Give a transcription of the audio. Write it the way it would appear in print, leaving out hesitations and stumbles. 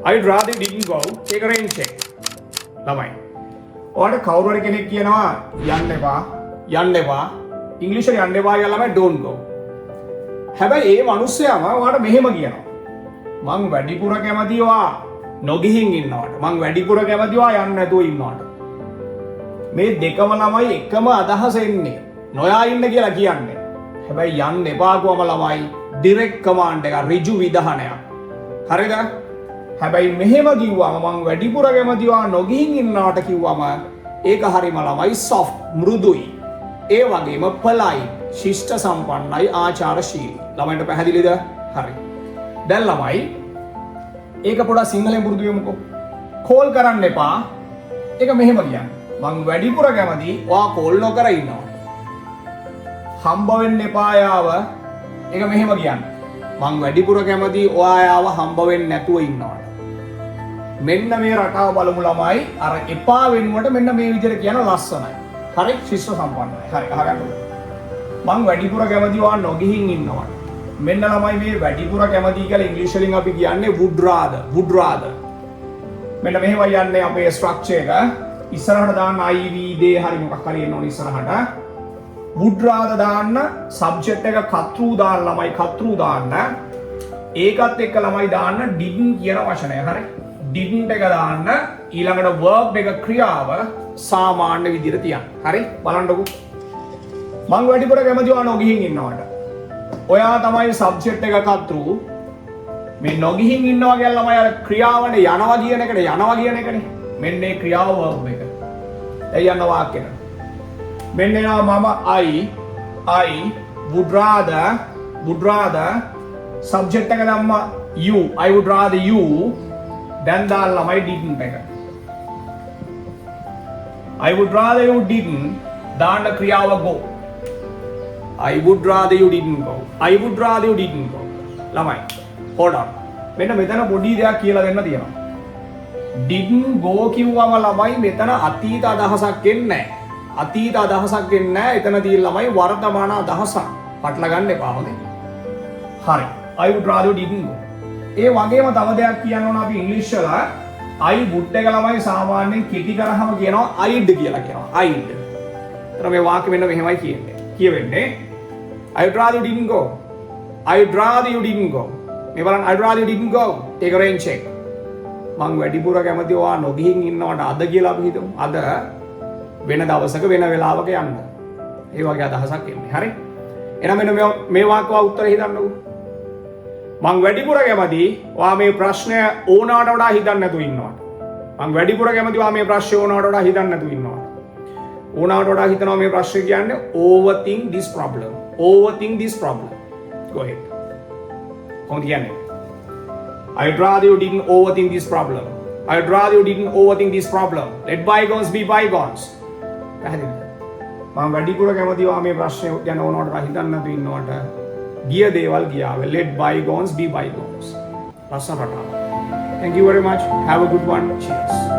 I'd rather you didn't go. Take a rain check. ළමයි. ඔයාලට කවුරු හරි කෙනෙක් කියනවා යන්න එපා. යන්න එපා. ඉංග්‍රීසි වල යන්න එපා කියලා ළමයි don't go. හැබැයි ඒ මිනිස්සයාම ඔයාලට මෙහෙම කියනවා. මං වැඩිපුර කැමති ඔයා නොගිහින් ඉන්නවට. මං වැඩිපුර කැමති ඔයා යන්න නැතුව ඉන්නවට. මේ දෙකම ළමයි එකම අදහස එන්නේ. නොයා ඉන්න කියලා කියන්නේ. හැබැයි යන්න එපා කොහම ළමයි ඩිරෙක්ට් කමාන්ඩ් එක ඍජු විධානයක්. හරිද? හැබැයි මෙහෙම කිව්වම මං වැඩිපුර කැමති ඔයා නොගිහින් ඉන්නවට කිව්වම ඒක හරිම ළමයි soft මෘදුයි. ඒ වගේම polite ශිෂ්ට සම්පන්නයි ආචාරශීලී. ළමයින්ට පැහැදිලිද? හරි. දැන් ළමයි ඒක පොඩ්ඩක් සිංහලෙන් පුරුදු වෙමුකෝ. කෝල් කරන්න එපා. ඒක මෙහෙම කියන්නේ. මං වැඩිපුර කැමති ඔයා කෝල් නොකර ඉන්නවා. හම්බ වෙන්න එපා යාව. ඒක මෙහෙම කියන්නේ. මං වැඩිපුර කැමති ඔයා යාව හම්බ වෙන්න නැතුව ඉන්නවා. මෙන්න මේ රටාව බලමු ළමයි. අර එපා වෙනුවට මෙන්න මේ විදිහට කියන ලස්සනයි. හරි ශිෂ්ට සම්පන්නයි. හරි අහගන්න ඕනේ. මං වැඩිපුර කැමති ඔයා නොගිහින් ඉන්නවා. මෙන්න ළමයි මේ වැඩිපුර කැමති කියලා ඉංග්‍රීසි වලින් අපි කියන්නේ would rather. මෙන්න මෙහෙමයි යන්නේ අපේ ස්ට්‍රක්චර් එක. ඉස්සරහට දාන්න IV they හරි මොකක් හරි එන්න ඕනේ ඉස්සරහට. would rather දාන්න subject එක කතෘ දාන්න ළමයි කතෘ දාන්න. ඒකත් එක්ක ළමයි දාන්න didn't කියන වචනය. හරි. didn't එක දාන්න ඊළඟට verb එක ක්‍රියාව සාමාන්‍ය විදිහට තියන්න. හරි බලන්නකෝ. මං වැඩිපුර කැමති ඔයා නොගිහින් ඉන්නවට. ඔයා තමයි සබ්ජෙක්ට් එක කතෘ. මේ නොගිහින් ඉන්නවා කියලා ළමයි අර ක්‍රියාවනේ යනවා කියන එකනේ. මෙන්න මේ ක්‍රියාව verb එක. දැන් යන වාක්‍යෙට. මෙන්න එනවා මම I would rather සබ්ජෙක්ට් එක දැම්මා you. I would rather you. දැන් දාන්න ළමයි didn't එක. I would rather you didn't දාන්න ක්‍රියාව go. I would rather you didn't go. ළමයි hold on. මෙන්න මෙතන පොඩි දෙයක් කියලා දෙන්න තියෙනවා. didn't go කිව්වම ළමයි මෙතන අතීත අදහසක් එන්නේ නැහැ. එතන තියෙන ළමයි වර්තමාන අදහසක්. පටල ගන්න එපා හොඳේ. හරි. I would rather you didn't go. ඒ වගේම තව දෙයක් කියන්න ඕන අපි ඉංග්‍රීසි වල I would එක ළමයි සාමාන්‍යයෙන් කෙටි කරාම කියනවා I'd කියලා කියනවා. I'd. ඒතර මේ වාක්‍ය මෙන්න මෙහෙමයි කියන්නේ. කියවෙන්නේ I'd rather you didn't go. මේ බලන්න I'd rather you didn't go. Take a rain check. මං වැඩිපුර කැමති ඔයා නොගිහින් ඉන්නවට අද කියලා අපි හිතමු. අද වෙන දවසක වෙන වෙලාවක යන්න. ඒ වගේ අදහසක් එන්නේ. හරි? එහෙනම් මෙන්න මේ වාක්‍යව උත්තර හිතන්නකෝ. මං වැඩිපුර කැමති ඔයා මේ ප්‍රශ්නය ඕනවට වඩා හිතන්න නැතුව ඉන්නවට. මං වැඩිපුර කැමති ඔයා මේ ප්‍රශ්නේ ඕනවට වඩා හිතන්න නැතුව ඉන්නවට. ඕනවට වඩා හිතනවා මේ ප්‍රශ්නේ කියන්නේ overthink this problem. Go ahead. කොහොමද කියන්නේ? I'd rather you didn't overthink this problem. Let bygones be bygones. පැහැදිලිද? මම වැඩිපුර කැමති ඔයා මේ ප්‍රශ්නේ ගැන ඕනවට වඩා හිතන්න නැතුව ඉන්නවට. ගිය දේවල් ගියාව. Let bygones be bygones. ලස්සන රටාවක්. Thank you very much. Have a good one. Cheers.